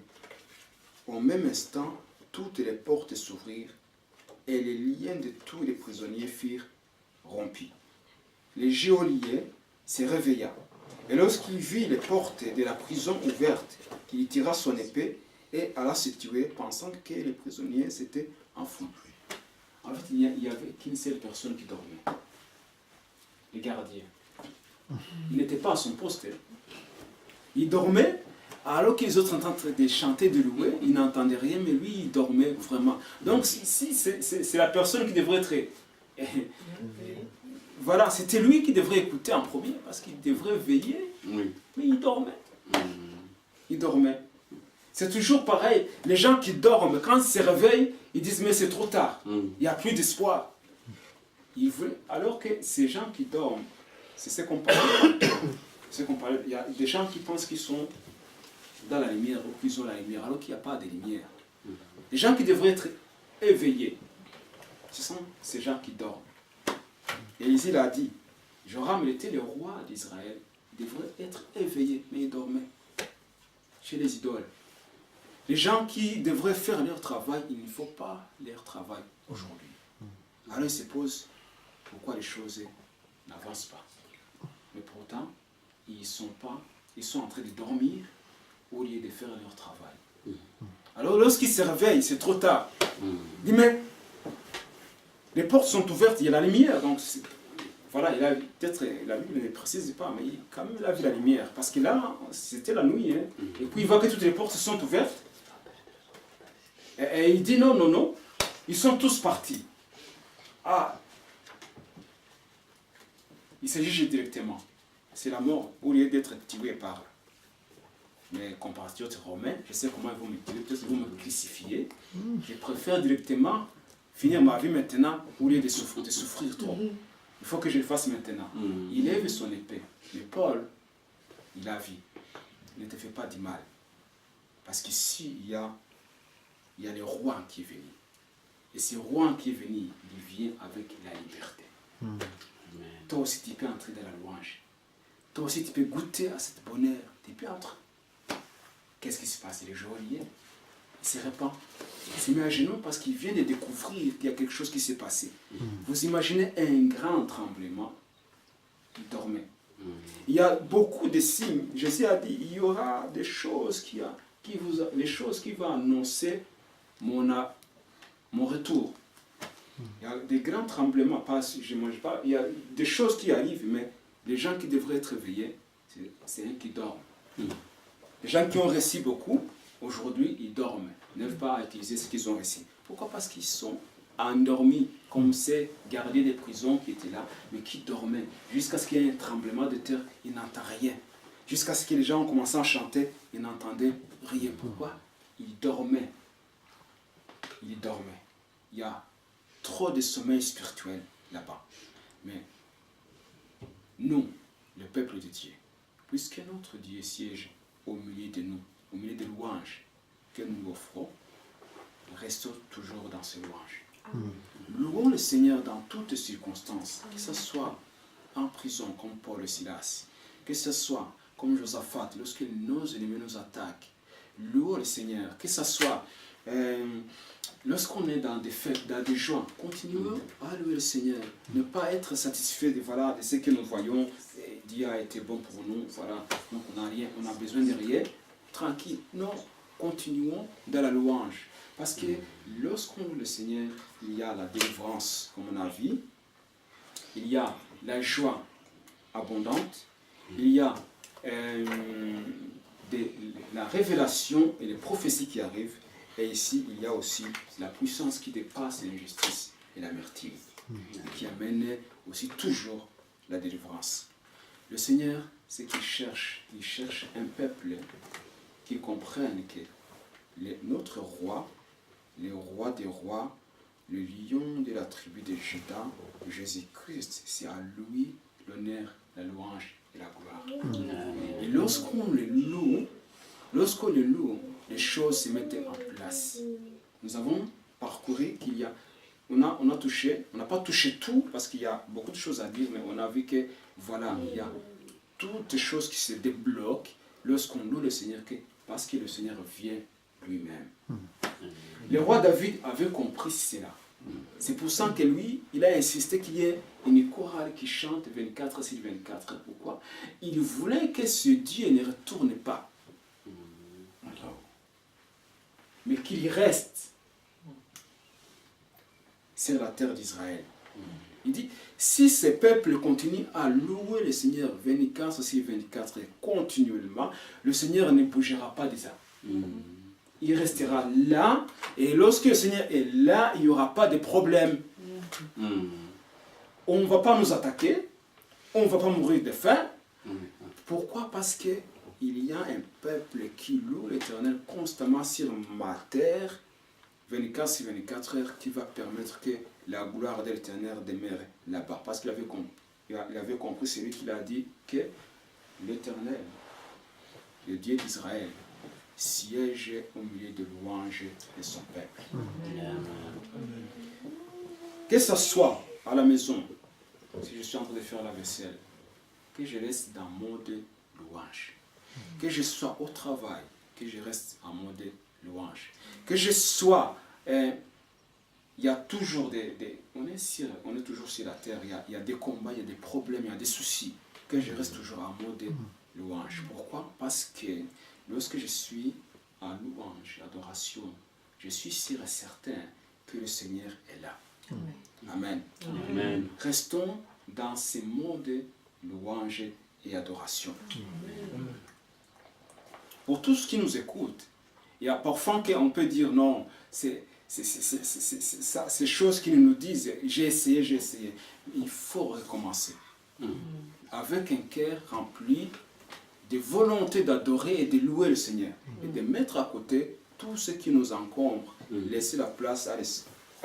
Au même instant, toutes les portes s'ouvrirent, et les liens de tous les prisonniers furent rompus. Le geôlier se réveilla, et lorsqu'il vit les portes de la prison ouvertes, il tira son épée et alla se tuer, pensant que les prisonniers s'étaient enfuis. En fait, il n'y avait qu'une seule personne qui dormait. Les gardiens. Il n'était pas à son poste. Il dormait, alors que les autres sont en train de chanter, de louer, il n'entendait rien, mais lui, il dormait vraiment. Donc, ici, c'est la personne qui devrait être... Voilà, c'était lui qui devrait écouter en premier, parce qu'il devrait veiller, mais il dormait. Il dormait. C'est toujours pareil, les gens qui dorment, quand ils se réveillent, ils disent, mais c'est trop tard, il n'y a plus d'espoir. Alors que ces gens qui dorment, c'est ce qu'on parle. Il y a des gens qui pensent qu'ils sont dans la lumière ou qu'ils ont la lumière, alors qu'il n'y a pas de lumière. Les gens qui devraient être éveillés, ce sont ces gens qui dorment. Et ici, il a dit, Joram était le roi d'Israël, il devrait être éveillé, mais il dormait chez les idoles. Les gens qui devraient faire leur travail, il ne faut pas leur travail aujourd'hui. Alors ils se posent pourquoi les choses n'avancent pas. Mais pourtant, ils sont en train de dormir au lieu de faire leur travail. Alors lorsqu'ils se réveillent, c'est trop tard. Il dit, mais les portes sont ouvertes, il y a la lumière. Donc voilà, peut-être la Bible ne précise pas, mais quand même il a vu la lumière. Parce que là, c'était la nuit. Hein. Et puis il voit que toutes les portes sont ouvertes. Et il dit, non, non, non, ils sont tous partis. Ah, il s'agit directement. C'est la mort au lieu d'être tué par mes compatriotes romains. Je sais comment ils vont me tuer, peut-être qu'ils vont me crucifier. Je préfère directement finir ma vie maintenant au lieu de souffrir trop. Il faut que je le fasse maintenant. Il lève son épée. Mais Paul, il a vu. Ne te fais pas du mal. Parce qu'ici, il y a le roi qui est venu. Et ce roi qui est venu, il vient avec la liberté. Toi aussi, tu peux entrer dans la louange. toi aussi tu peux goûter à cette bonheur. Tu peux entrer. Qu'est-ce qui se passe? Le geôlier, il se répand. Il se met à genoux parce qu'il vient de découvrir qu'il y a quelque chose qui s'est passé. Vous imaginez un grand tremblement. Il dormait. Il y a beaucoup de signes. Jésus a dit, il y aura des choses les choses qui vont annoncer mon retour. Il y a des grands tremblements, je ne mange pas, il y a des choses qui arrivent, mais les gens qui devraient être éveillés, c'est eux qui dorment. Les gens qui ont réussi beaucoup, aujourd'hui, ils dorment, n'arrivent pas à utiliser ce qu'ils ont réussi. Pourquoi? Parce qu'ils sont endormis, comme ces gardiens des prisons qui étaient là, mais qui dormaient. Jusqu'à ce qu'il y ait un tremblement de terre, ils n'entendent rien. Jusqu'à ce que les gens ont commencé à chanter, ils n'entendaient rien. Pourquoi? Ils dormaient. Ils dormaient. Il y a trop de sommeil spirituel là-bas. Mais nous, le peuple de Dieu, puisque notre Dieu siège au milieu de nous, au milieu des louanges que nous offrons, restons toujours dans ces louanges. Louons le Seigneur dans toutes circonstances, que ce soit en prison comme Paul et Silas, que ce soit comme Josaphat, lorsque nos ennemis nous attaquent. Louons le Seigneur, que ce soit lorsqu'on est dans des fêtes, dans des joies, continuons à louer le Seigneur. Ne pas être satisfait de ce que nous voyons. Dieu a été bon pour nous, voilà. Donc on n'a rien, on a besoin de rien. Tranquille. Non, continuons dans la louange. Parce que lorsqu'on loue le Seigneur, il y a la délivrance, comme on a vu. Il y a la joie abondante. Il y a la révélation et les prophéties qui arrivent. Et ici, il y a aussi la puissance qui dépasse l'injustice et l'amertume, et qui amène aussi toujours la délivrance. Le Seigneur, ce qu'il cherche, il cherche un peuple qui comprenne que notre roi, le roi des rois, le lion de la tribu de Juda, Jésus-Christ, c'est à lui l'honneur, la louange et la gloire. Et lorsqu'on le loue, les choses se mettent en place. Nous avons parcouru qu'il y a, on n'a pas touché tout parce qu'il y a beaucoup de choses à dire, mais on a vu que voilà, il y a toutes les choses qui se débloquent lorsqu'on loue le Seigneur, parce que le Seigneur vient lui-même. Le roi David avait compris cela. C'est pour ça que lui, il a insisté qu'il y ait une chorale qui chante 24 sur 24. Pourquoi? Il voulait que ce Dieu ne retourne pas, mais qu'il reste sur la terre d'Israël. Il dit, si ce peuple continue à louer le Seigneur 24 sur 24 continuellement, le Seigneur ne bougera pas de ça. Il restera là, et lorsque le Seigneur est là, il n'y aura pas de problème. On ne va pas nous attaquer, on ne va pas mourir de faim. Pourquoi? Parce qu'il y a un peuple qui loue l'Éternel constamment sur ma terre, 24 sur 24 heures, qui va permettre que la gloire de l'Éternel demeure là-bas. Parce qu'il avait compris, c'est lui qui l'a dit, que l'Éternel, le Dieu d'Israël, siège au milieu de louanges de son peuple. Que ce soit à la maison, si je suis en train de faire la vaisselle, que je reste dans le mode louange. Que je sois au travail, que je reste en mode louange. Que je sois... il y a toujours on est toujours sur la terre, il y a des combats, il y a des problèmes, il y a des soucis. Que je reste toujours en mode louange. Pourquoi? Parce que lorsque je suis en louange, adoration, je suis sûr et certain que le Seigneur est là. Amen. Amen. Restons dans ces modes louange et adoration. Amen. Pour tous ceux qui nous écoutent, il y a parfois qu'on peut dire non, c'est ces choses qui nous disent j'ai essayé. Il faut recommencer. Avec un cœur rempli de volonté d'adorer et de louer le Seigneur. Et de mettre à côté tout ce qui nous encombre. Laisser la place à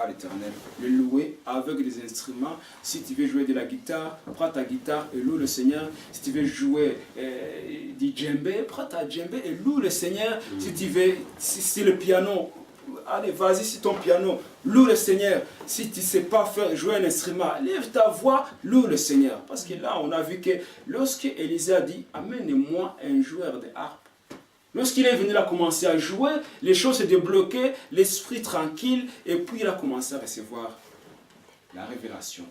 l'Éternel. Le louer avec des instruments. Si tu veux jouer de la guitare, prends ta guitare et loue le Seigneur. Si tu veux jouer du djembé, prends ta djembé et loue le Seigneur. Si tu veux, si le piano, allez, vas-y sur ton piano, loue le Seigneur. Si tu ne sais pas faire jouer un instrument, lève ta voix, loue le Seigneur. Parce que là, on a vu que lorsque Élisée a dit, amène-moi un joueur de harpe. Lorsqu'il est venu, il a commencé à jouer, les choses se débloquaient, l'esprit tranquille, et puis il a commencé à recevoir la révélation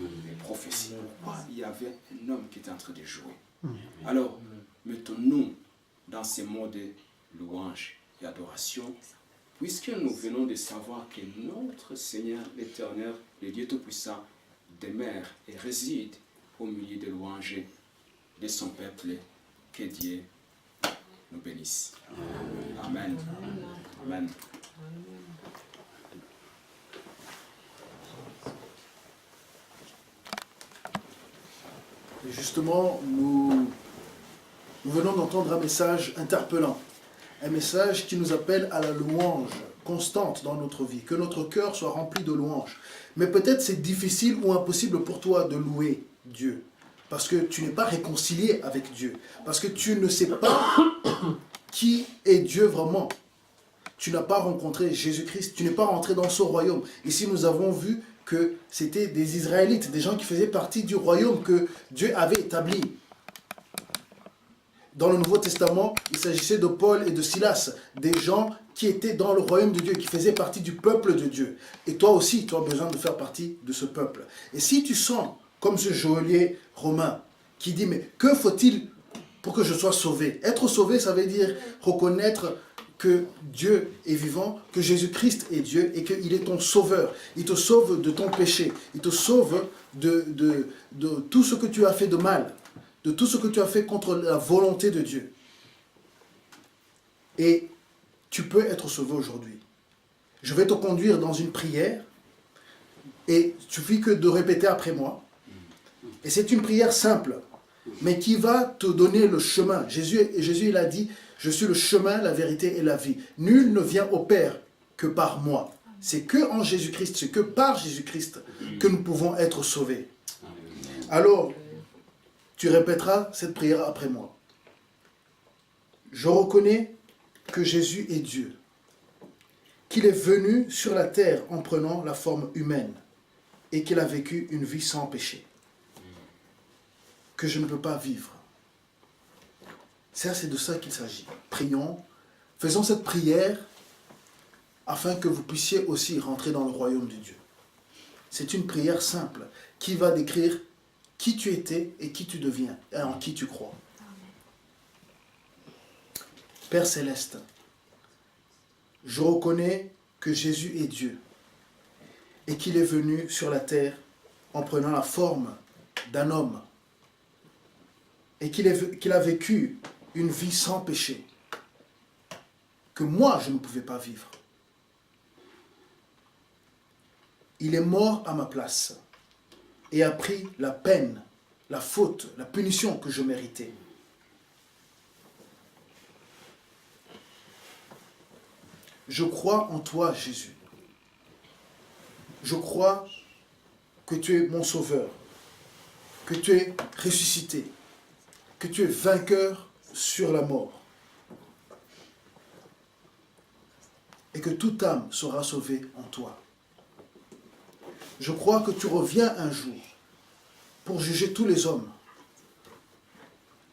des prophéties. Pourquoi il y avait un homme qui était en train de jouer. Alors, mettons-nous dans ces mots de louange et adoration, puisque nous venons de savoir que notre Seigneur, l'Éternel, le Dieu Tout-Puissant, demeure et réside au milieu des louanges de son peuple, que Dieu nous bénisse. Amen. Amen. Et justement, nous venons d'entendre un message interpellant, un message qui nous appelle à la louange constante dans notre vie, que notre cœur soit rempli de louanges. Mais peut-être c'est difficile ou impossible pour toi de louer Dieu, parce que tu n'es pas réconcilié avec Dieu, parce que tu ne sais pas qui est Dieu vraiment. Tu n'as pas rencontré Jésus-Christ, tu n'es pas rentré dans ce royaume. Ici, nous avons vu que c'était des Israélites, des gens qui faisaient partie du royaume que Dieu avait établi. Dans le Nouveau Testament, il s'agissait de Paul et de Silas, des gens qui étaient dans le royaume de Dieu, qui faisaient partie du peuple de Dieu. Et toi aussi, tu as besoin de faire partie de ce peuple. Et si tu sens, comme ce geôlier romain, qui dit, mais que faut-il pour que je sois sauvé? Être sauvé, ça veut dire reconnaître que Dieu est vivant, que Jésus-Christ est Dieu et qu'il est ton sauveur. Il te sauve de ton péché. Il te sauve de tout ce que tu as fait de mal, de tout ce que tu as fait contre la volonté de Dieu. Et tu peux être sauvé aujourd'hui. Je vais te conduire dans une prière et il suffit que de répéter après moi. Et c'est une prière simple, mais qui va te donner le chemin. Jésus il a dit, je suis le chemin, la vérité et la vie. Nul ne vient au Père que par moi. C'est que en Jésus-Christ, c'est que par Jésus-Christ que nous pouvons être sauvés. Alors, tu répéteras cette prière après moi. Je reconnais que Jésus est Dieu, qu'il est venu sur la terre en prenant la forme humaine et qu'il a vécu une vie sans péché, que je ne peux pas vivre. C'est de ça qu'il s'agit. Prions, faisons cette prière afin que vous puissiez aussi rentrer dans le royaume de Dieu. C'est une prière simple qui va décrire qui tu étais et qui tu deviens et en qui tu crois. Père Céleste, je reconnais que Jésus est Dieu et qu'il est venu sur la terre en prenant la forme d'un homme et qu'il a vécu une vie sans péché que moi je ne pouvais pas vivre. Il est mort à ma place et a pris la peine, la faute, la punition que je méritais. Je crois en toi, Jésus. Je crois que tu es mon sauveur, que tu es ressuscité, que tu es vainqueur sur la mort et que toute âme sera sauvée en toi. Je crois que tu reviens un jour pour juger tous les hommes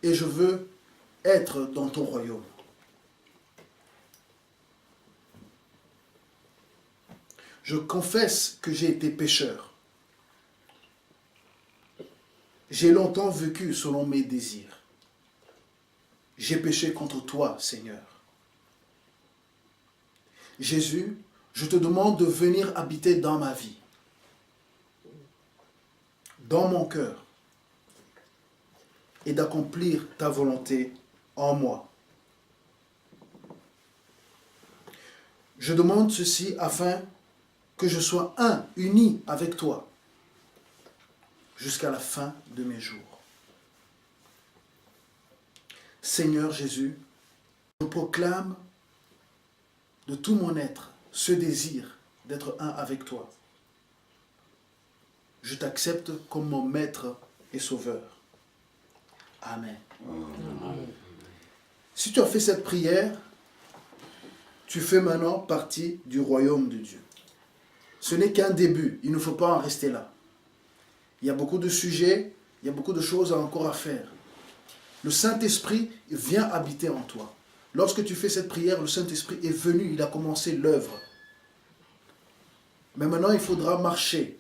et je veux être dans ton royaume. Je confesse que j'ai été pécheur. J'ai longtemps vécu selon mes désirs. J'ai péché contre toi, Seigneur. Jésus, je te demande de venir habiter dans ma vie, dans mon cœur, et d'accomplir ta volonté en moi. Je demande ceci afin que je sois uni avec toi, jusqu'à la fin de mes jours. Seigneur Jésus, je proclame de tout mon être ce désir d'être un avec toi. Je t'accepte comme mon maître et sauveur. Amen. Amen. Si tu as fait cette prière, tu fais maintenant partie du royaume de Dieu. Ce n'est qu'un début, il ne faut pas en rester là. Il y a beaucoup de sujets, il y a beaucoup de choses encore à faire. Le Saint-Esprit vient habiter en toi. Lorsque tu fais cette prière, le Saint-Esprit est venu, il a commencé l'œuvre. Mais maintenant, il faudra marcher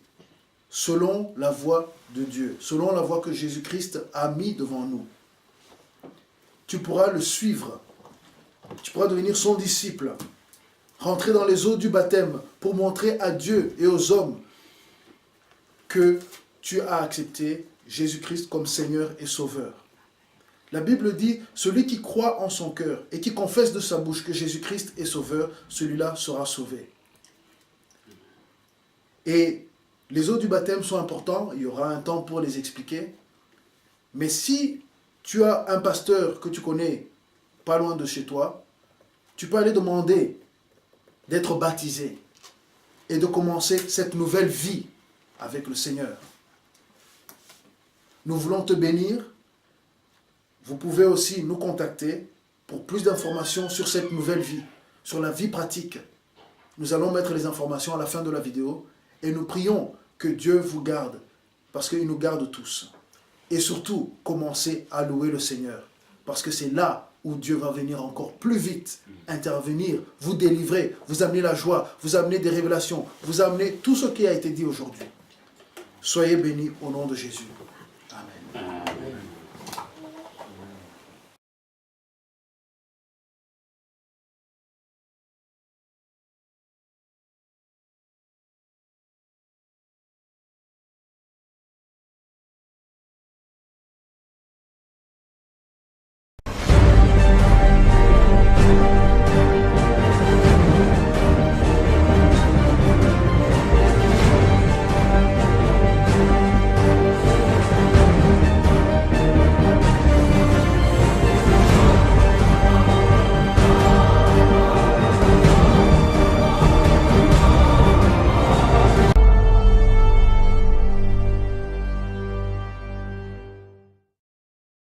selon la voie de Dieu, selon la voie que Jésus-Christ a mis devant nous. Tu pourras le suivre, tu pourras devenir son disciple, rentrer dans les eaux du baptême pour montrer à Dieu et aux hommes que tu as accepté Jésus-Christ comme Seigneur et Sauveur. La Bible dit, celui qui croit en son cœur et qui confesse de sa bouche que Jésus-Christ est Sauveur, celui-là sera sauvé. Et les eaux du baptême sont importantes, il y aura un temps pour les expliquer. Mais si tu as un pasteur que tu connais pas loin de chez toi, tu peux aller demander d'être baptisé et de commencer cette nouvelle vie avec le Seigneur. Nous voulons te bénir. Vous pouvez aussi nous contacter pour plus d'informations sur cette nouvelle vie, sur la vie pratique. Nous allons mettre les informations à la fin de la vidéo et nous prions que Dieu vous garde parce qu'il nous garde tous. Et surtout, commencez à louer le Seigneur parce que c'est là où Dieu va venir encore plus vite intervenir, vous délivrer, vous amener la joie, vous amener des révélations, vous amener tout ce qui a été dit aujourd'hui. Soyez bénis au nom de Jésus.